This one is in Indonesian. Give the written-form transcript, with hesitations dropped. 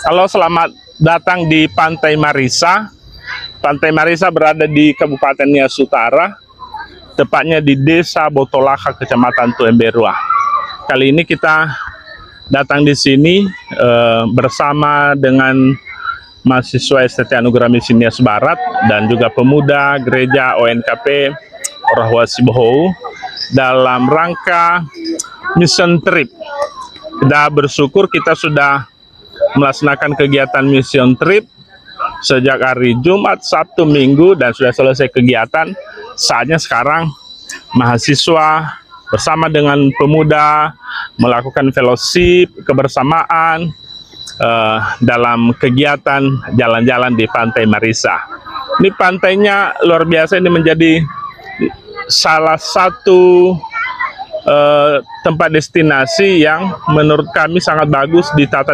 Halo, selamat datang di Pantai Marisa. Pantai Marisa berada di Kabupaten Nias Utara, tepatnya di Desa Botolaka, Kecamatan Tuemberua. Kali ini kita datang di sini bersama dengan mahasiswa STT Anugerah Misi Nias Barat dan juga pemuda gereja ONKP Orahwasibohou dalam rangka mission trip. Kita bersyukur kita sudah melaksanakan kegiatan mission trip sejak hari Jumat, Sabtu, Minggu, dan sudah selesai kegiatan. Saatnya sekarang mahasiswa bersama dengan pemuda melakukan fellowship kebersamaan dalam kegiatan jalan-jalan di Pantai Marisa. Ini pantainya luar biasa, ini menjadi salah satu tempat destinasi yang menurut kami sangat bagus ditata